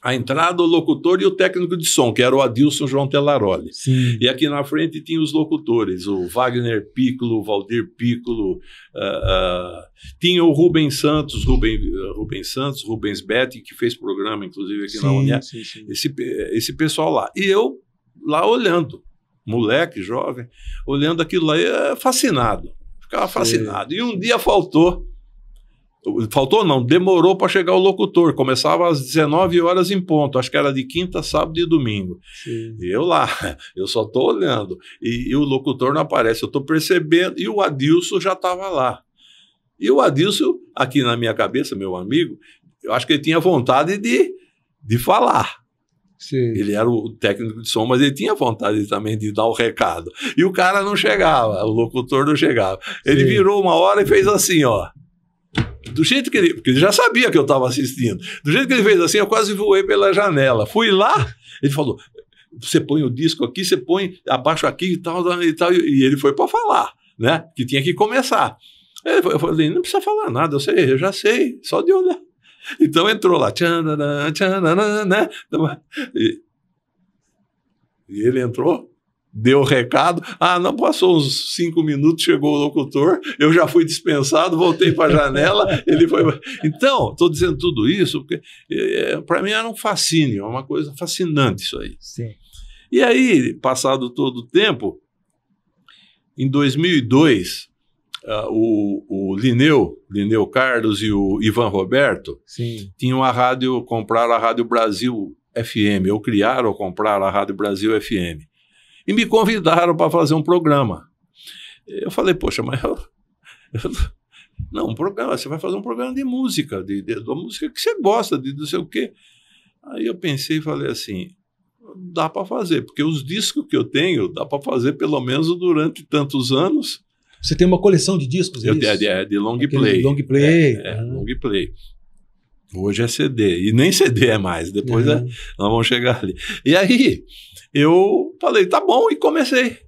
a entrada, o locutor e o técnico de som, que era o Adilson João Telaroli. Sim. E aqui na frente tinha os locutores, o Wagner Piccolo, o Valdir Piccolo, tinha o Rubens Santos, Rubens Betti, que fez programa, inclusive, aqui na União. Esse pessoal lá. E eu lá olhando, moleque, jovem, olhando aquilo lá, fascinado. Ficava fascinado. E um dia faltou não, demorou para chegar o locutor, começava às 19 horas em ponto, acho que era de quinta, sábado e domingo. Sim. Eu lá, eu só estou olhando, e o locutor não aparece, eu estou percebendo, e o Adilson já estava lá. E o Adilson, aqui na minha cabeça, meu amigo, eu acho que ele tinha vontade de falar. Sim. Ele era o técnico de som, mas ele tinha vontade também de dar o recado. E o cara não chegava, o locutor não chegava. Ele virou uma hora e fez assim, ó. Do jeito que ele... Porque ele já sabia que eu estava assistindo. Do jeito que ele fez assim, eu quase voei pela janela. Fui lá, ele falou, você põe o disco aqui, você põe abaixo aqui e tal, e ele foi para falar, né? Que tinha que começar. Eu falei, não precisa falar nada, eu já sei, só de olhar. Então entrou lá, tchanana, tchanana, né? E ele entrou, deu o recado, não passou uns 5 minutos, chegou o locutor, eu já fui dispensado, voltei para a janela, ele foi... Então, estou dizendo tudo isso, porque para mim era um fascínio, uma coisa fascinante isso aí. Sim. E aí, passado todo o tempo, em 2002, o Lineu Carlos e o Ivan Roberto tinham compraram a Rádio Brasil FM, ou criaram ou compraram a Rádio Brasil FM. e me convidaram para fazer um programa. Eu falei, poxa, mas não, um programa, você vai fazer um programa de música, da música que você gosta, de não sei o quê. Aí eu pensei e falei assim, dá para fazer, porque os discos que eu tenho, dá para fazer pelo menos durante tantos anos. Você tem uma coleção de discos? De long play. Long play. Long play. Hoje é CD, e nem CD é mais, depois nós vamos chegar ali. E aí, eu falei, tá bom, e comecei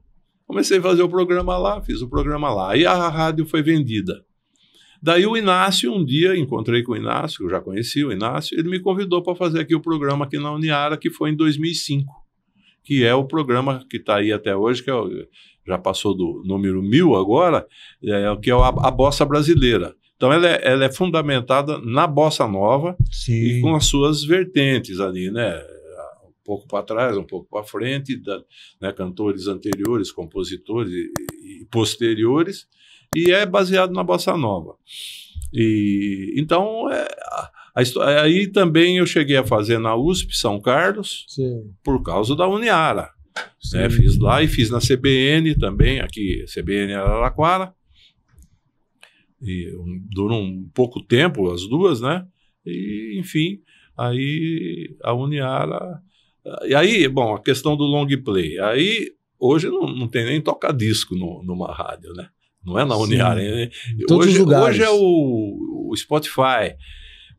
a fazer o programa lá, fiz o programa lá. Aí a rádio foi vendida. Daí o Inácio, um dia, encontrei com o Inácio, eu já conheci o Inácio, ele me convidou para fazer aqui o programa aqui na Uniara, que foi em 2005, que é o programa que está aí até hoje, que já passou do número 1000 agora, que é a Bossa Brasileira. Então ela é fundamentada na Bossa Nova. Sim. E com as suas vertentes ali, né? Um pouco para trás, um pouco para frente, né? Cantores anteriores, compositores e posteriores, e é baseado na Bossa Nova. E então aí também eu cheguei a fazer na USP São Carlos. Sim. Por causa da Uniara. Né? Fiz lá e fiz na CBN também, aqui CBN Araraquara. E durou um pouco tempo as duas, né? E, enfim, aí a Uniara... E aí, bom, a questão do long play. Aí, hoje não tem nem toca-disco numa rádio, né? Não é na Uniara. Né? Hoje é o Spotify.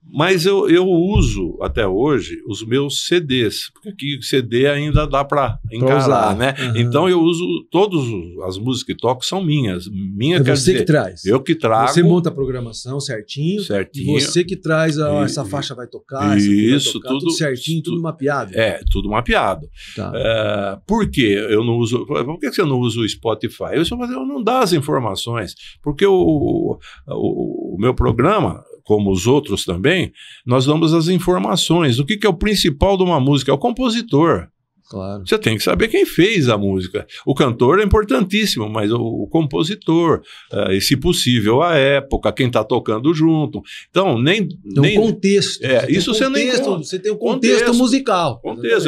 Mas eu uso, até hoje, os meus CDs, porque aqui CD ainda dá para encarar, né? Uhum. Então eu uso, todas as músicas que toco são minhas. É você que traz. Eu que trago. Você monta a programação certinho. E você que traz, essa faixa vai tocar, isso, vai tocar, tudo certinho, tudo mapeado. Tudo mapeado. Tá. Por que eu não uso... Por que você não usa o Spotify? Eu não dou as informações, porque o meu programa... como os outros também, nós damos as informações. O que é o principal de uma música? É o compositor. Claro. Você tem que saber quem fez a música. O cantor é importantíssimo, mas o compositor, e se possível, a época, quem está tocando junto. Então, nem contexto. Isso você nem... Você tem o contexto musical.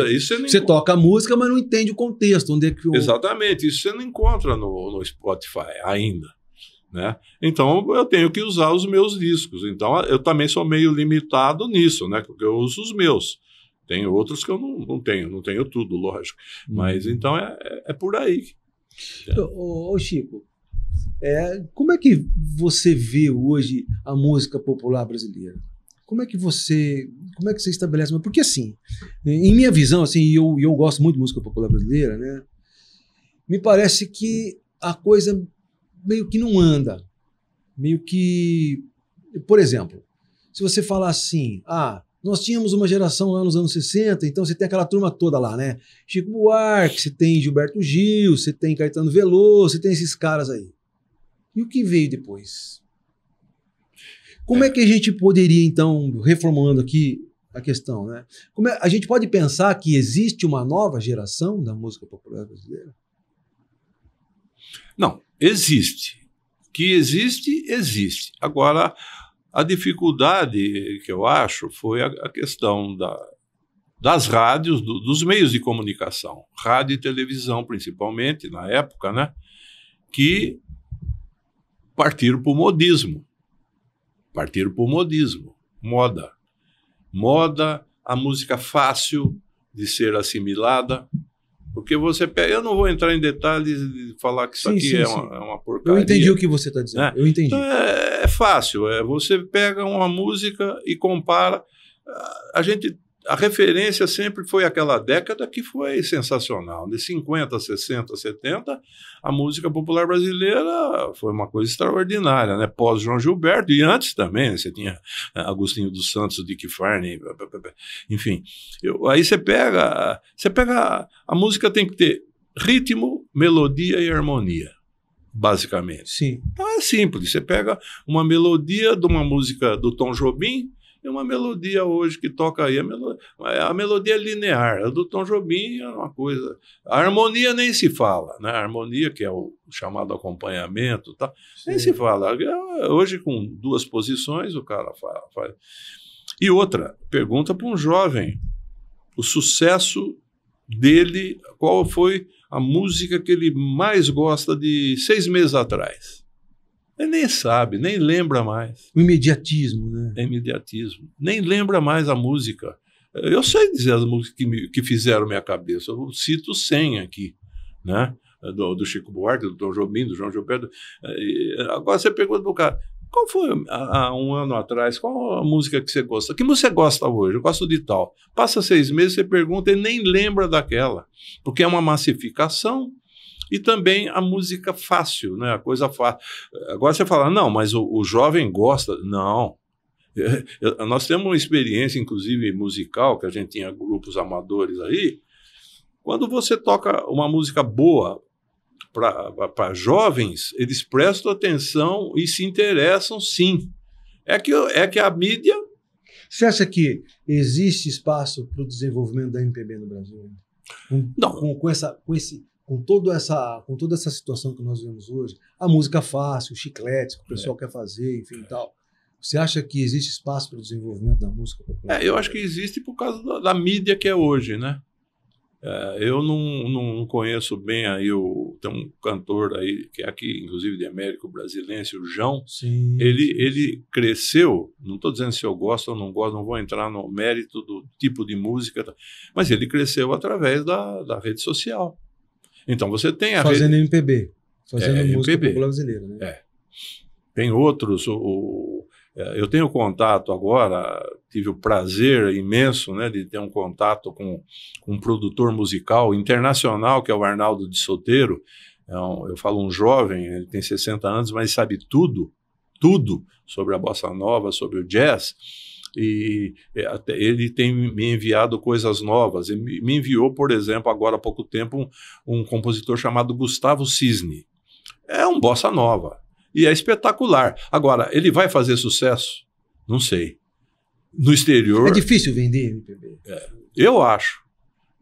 Isso você toca a música, mas não entende o contexto. Onde é que Exatamente. Isso você não encontra no Spotify ainda. Né? Então eu tenho que usar os meus discos. Então eu também sou meio limitado nisso, né? Porque eu uso os meus. Tem outros que eu não tenho tudo, lógico. Mas então é por aí. Ô Chico, como é que você vê hoje a música popular brasileira? Como é que você estabelece? Porque assim, em minha visão, assim, eu gosto muito de música popular brasileira, né? Me parece que a coisa meio que não anda. Meio que... Por exemplo, se você falar assim, nós tínhamos uma geração lá nos anos 60, então você tem aquela turma toda lá, né? Chico Buarque, você tem Gilberto Gil, você tem Caetano Veloso, você tem esses caras aí. E o que veio depois? Como é que a gente poderia, então, reformulando aqui a questão, né? A gente pode pensar que existe uma nova geração da música popular brasileira? Não, existe. Que existe. Agora, a dificuldade que eu acho foi a questão das rádios, dos meios de comunicação, rádio e televisão principalmente, na época, né, que partiram para o modismo. Moda, a música fácil de ser assimilada. Porque você pega... Eu não vou entrar em detalhes e falar que isso aqui é uma porcaria. Eu entendi o que você está dizendo. Né? Eu entendi. Então é fácil. Você pega uma música e compara. A referência sempre foi aquela década que foi sensacional. De 50, 60, 70, a música popular brasileira foi uma coisa extraordinária, né? Pós João Gilberto, e antes também, né? Você tinha Agostinho dos Santos, Dick Farney, enfim. Aí você pega... A música tem que ter ritmo, melodia e harmonia, basicamente. Sim. Então é simples. Você pega uma melodia de uma música do Tom Jobim, e uma melodia hoje que toca aí, a melodia é linear. A do Tom Jobim é uma coisa... A harmonia nem se fala, né? A harmonia, que é o chamado acompanhamento, tá? Nem se fala. Hoje, com duas posições, o cara faz. E outra, pergunta para um jovem, o sucesso dele, qual foi a música que ele mais gosta de 6 meses atrás. Ele nem sabe, nem lembra mais. O imediatismo, né? É imediatismo. Nem lembra mais a música. Eu sei dizer as músicas que fizeram minha cabeça. Eu cito 100 aqui, né? Do Chico Buarque, do Tom Jobim, do João Gilberto. Agora você pergunta para o cara, qual foi há um ano atrás, qual a música que você gosta? Que música você gosta hoje? Eu gosto de tal. Passa 6 meses, você pergunta e nem lembra daquela, porque é uma massificação e também a música fácil, né? A coisa fácil. Agora você fala, não, mas o jovem gosta. Não. Nós temos uma experiência, inclusive musical, que a gente tinha grupos amadores aí. Quando você toca uma música boa para jovens, eles prestam atenção e se interessam, sim. É que a mídia... Você acha que existe espaço para o desenvolvimento da MPB no Brasil? Não. Com toda essa situação que nós vemos hoje, a música fácil, o chiclete que o pessoal quer fazer, enfim e tal. Você acha que existe espaço para o desenvolvimento da música popular? Eu acho que existe por causa da mídia que é hoje, né? Eu não conheço bem aí, tem um cantor aí, que é aqui, inclusive de Américo Brasilense, o João. Sim. Ele cresceu, não estou dizendo se eu gosto ou não gosto, não vou entrar no mérito do tipo de música, mas ele cresceu através da rede social. Então você tem a fazendo MPB, fazendo música MPB. popular brasileira, né? Tem outros, eu tenho contato agora, tive o prazer imenso, né, de ter um contato com um produtor musical internacional, que é o Arnaldo de Soteiro. Eu falo um jovem, ele tem 60 anos, mas sabe tudo sobre a bossa nova, sobre o jazz. E ele tem me enviado coisas novas. Ele me enviou, por exemplo, agora há pouco tempo, um compositor chamado Gustavo Cisne. É um bossa nova. E é espetacular. Agora, ele vai fazer sucesso? Não sei. No exterior... É difícil vender MPB? Eu acho.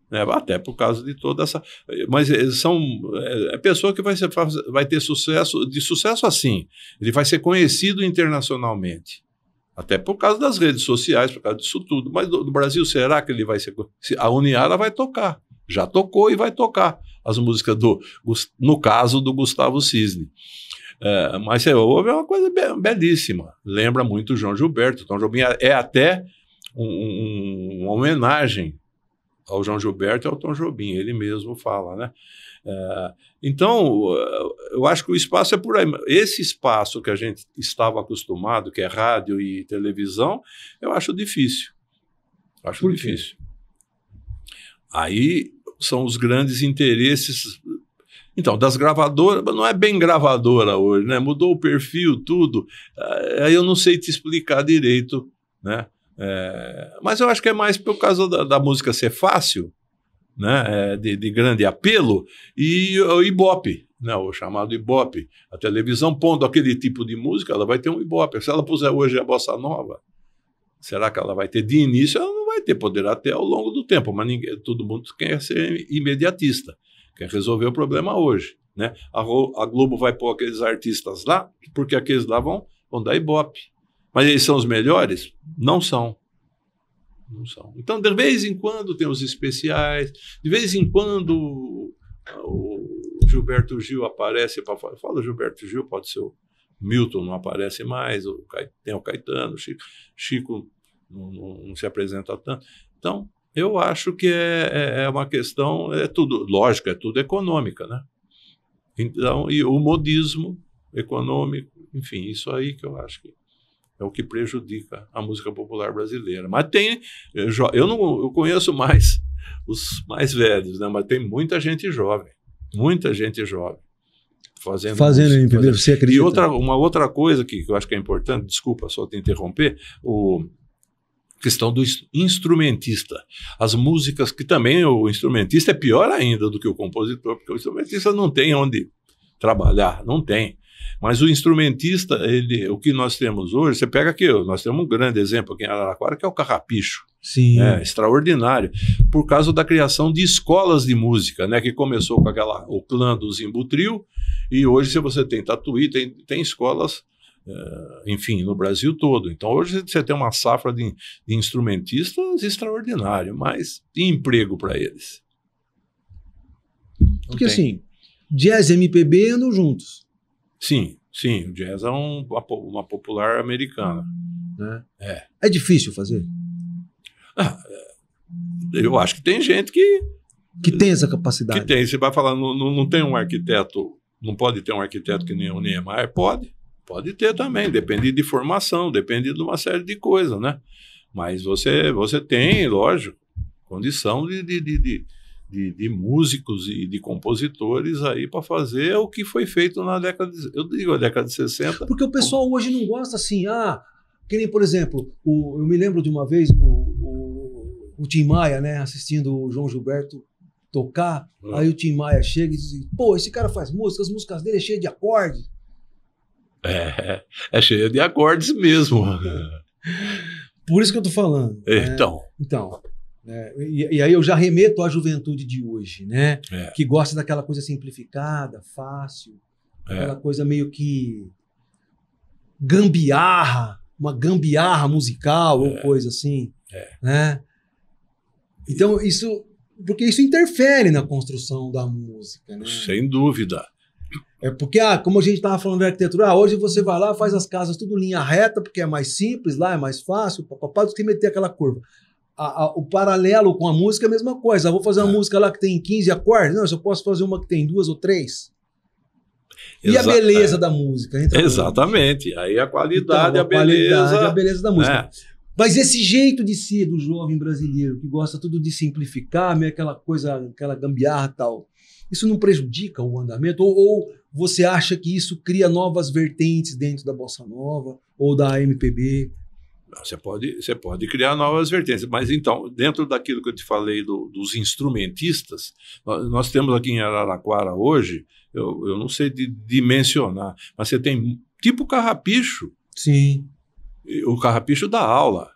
Até por causa de toda essa... Mas é pessoa que vai ter sucesso assim. Ele vai ser conhecido internacionalmente. Até por causa das redes sociais, por causa disso tudo. Mas no Brasil, será que ele vai ser... A Uniara vai tocar. Já tocou e vai tocar as músicas no caso do Gustavo Cisne. Mas você ouve, é uma coisa belíssima. Lembra muito o João Gilberto. Tom Jobim é até uma homenagem ao João Gilberto e ao Tom Jobim. Ele mesmo fala, né? Então, eu acho que o espaço é por aí. Esse espaço que a gente estava acostumado, que é rádio e televisão, eu acho difícil. Acho difícil. Aí são os grandes interesses... Então, das gravadoras, não é bem gravadora hoje, né? Mudou o perfil, tudo. Aí eu não sei te explicar direito, né? Mas eu acho que é mais por causa da música ser fácil, né? De grande apelo, e o Ibope, né? O chamado Ibope. A televisão pondo aquele tipo de música, ela vai ter um Ibope. Se ela puser hoje a bossa nova, será que ela vai ter? De início, ela não vai ter, poderá ter ao longo do tempo, mas todo mundo quer ser imediatista. Quer resolver o problema hoje, né? A Globo vai pôr aqueles artistas lá, porque aqueles lá vão dar Ibope. Mas eles são os melhores? Não são. Não são. Então, de vez em quando tem os especiais, de vez em quando o Gilberto Gil aparece para falar. Fala Gilberto Gil, pode ser o Milton, não aparece mais, tem o Caetano, Chico não se apresenta tanto. Então, eu acho que é uma questão, é tudo, lógico, é tudo econômica, né? Então, e o modismo econômico, enfim, isso aí que eu acho que é o que prejudica a música popular brasileira. Mas eu conheço mais os mais velhos, né? Mas tem muita gente jovem fazendo MPB, você acredita? E uma outra coisa que eu acho que é importante, desculpa só te interromper, questão do instrumentista. As músicas que também o instrumentista é pior ainda do que o compositor, porque o instrumentista não tem onde trabalhar, não tem. Mas o instrumentista, o que nós temos hoje, você pega aqui, nós temos um grande exemplo aqui em Araraquara, que é o Carrapicho. Sim. Extraordinário, por causa da criação de escolas de música, né, que começou com o clã do Zimbu Trio, e hoje, se você tem Tatuí, tem escolas, enfim, no Brasil todo. Então, hoje você tem uma safra de instrumentistas extraordinário, mas e emprego para eles? Porque assim, jazz e MPB andam juntos. Sim, sim, o jazz é uma popular americana. Né? É difícil fazer? Eu acho que tem gente que tem essa capacidade. Que tem. Você vai falar, não tem um arquiteto, não pode ter um arquiteto que nem o Niemeyer? Pode ter também, depende de formação, depende de uma série de coisas, né? Mas você tem, lógico, condição de músicos e de compositores aí para fazer o que foi feito na década de 60. Porque o pessoal hoje não gosta assim, que nem, por exemplo, eu me lembro de uma vez o Tim Maia, né, assistindo o João Gilberto tocar, aí o Tim Maia chega e diz, pô, esse cara faz música, as músicas dele é cheias de acordes. É cheia de acordes mesmo. Por isso que eu tô falando. Então. E aí eu já remeto à juventude de hoje, né? Que gosta daquela coisa simplificada, fácil, aquela coisa meio que gambiarra, uma gambiarra musical ou coisa assim, né? Então porque isso interfere na construção da música, né? Sem dúvida. Porque, como a gente estava falando da arquitetura, hoje você vai lá, faz as casas tudo linha reta, porque é mais simples, lá é mais fácil, papapá, do que meter aquela curva. O paralelo com a música é a mesma coisa. Eu vou fazer uma música lá que tem 15 acordes, não, eu só posso fazer uma que tem 2 ou 3. E a beleza da música? Exatamente. Aí a qualidade, então, a beleza da música. Mas esse jeito de ser do jovem brasileiro, que gosta tudo de simplificar, meio aquela coisa, aquela gambiarra e tal, isso não prejudica o andamento? Ou você acha que isso cria novas vertentes dentro da bossa nova ou da MPB? Você pode criar novas vertentes, mas então, dentro daquilo que eu te falei dos instrumentistas, nós temos aqui em Araraquara hoje, eu não sei dimensionar, mas você tem tipo Carrapicho. Sim. O Carrapicho dá aula.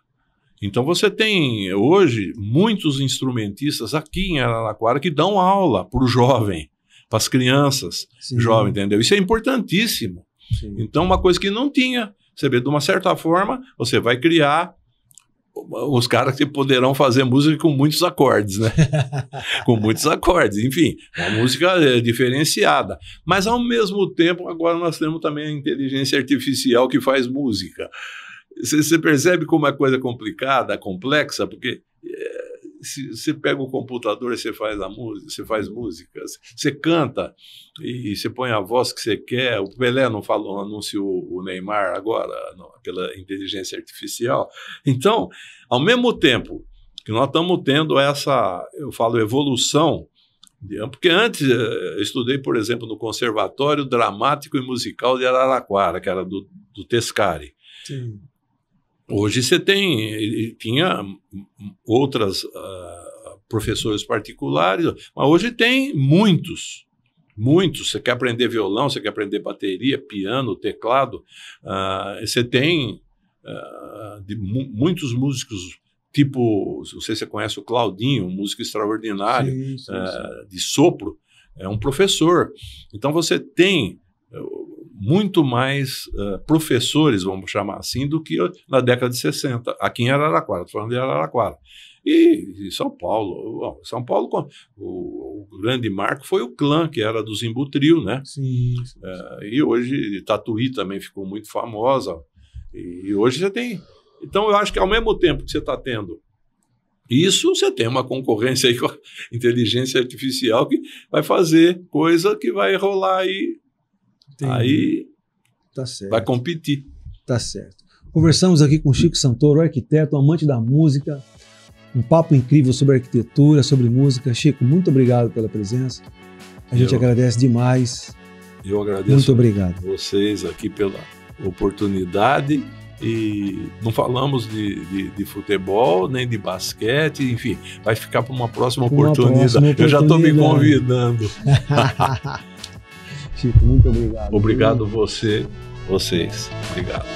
Então você tem hoje muitos instrumentistas aqui em Araraquara que dão aula para o jovem, para as crianças jovens, entendeu? Isso é importantíssimo. Sim. Então uma coisa que não tinha, você vê, de uma certa forma, você vai criar os caras que poderão fazer música com muitos acordes, né? Com muitos acordes, enfim, uma música diferenciada. Mas ao mesmo tempo, agora nós temos também a inteligência artificial que faz música. Você percebe como é coisa complicada, complexa, porque se você pega o computador e você faz a música, você faz músicas, você canta e você põe a voz que você quer. O Pelé não anunciou o Neymar agora pela inteligência artificial. Então, ao mesmo tempo que nós estamos tendo essa, eu falo, evolução, porque antes eu estudei, por exemplo, no Conservatório Dramático e Musical de Araraquara, que era do Tescari. Sim. Hoje você tinha outras professores particulares, mas hoje tem muitos. Você quer aprender violão, você quer aprender bateria, piano, teclado, você tem muitos músicos, tipo, não sei se você conhece o Claudinho, um músico extraordinário, sim. de sopro, é um professor. Então você tem muito mais professores, vamos chamar assim, do que na década de 60, aqui em Araraquara, estou falando de Araraquara. E São Paulo, o grande marco foi o clã, que era do Zimbutril, né? Sim. E hoje Tatuí também ficou muito famosa, e hoje você tem... Então eu acho que ao mesmo tempo que você está tendo isso, você tem uma concorrência aí com a inteligência artificial que vai fazer coisa que vai rolar aí. Entendi. Aí tá certo. Vai competir. Tá certo. Conversamos aqui com Chico Santoro, arquiteto, amante da música. Um papo incrível sobre arquitetura, sobre música. Chico, muito obrigado pela presença. A gente agradece demais. Eu agradeço. Muito obrigado. Vocês aqui pela oportunidade. E não falamos de futebol, nem de basquete, enfim, vai ficar para uma próxima oportunidade. Eu já estou me convidando. Chico, muito obrigado. Obrigado vocês. Obrigado.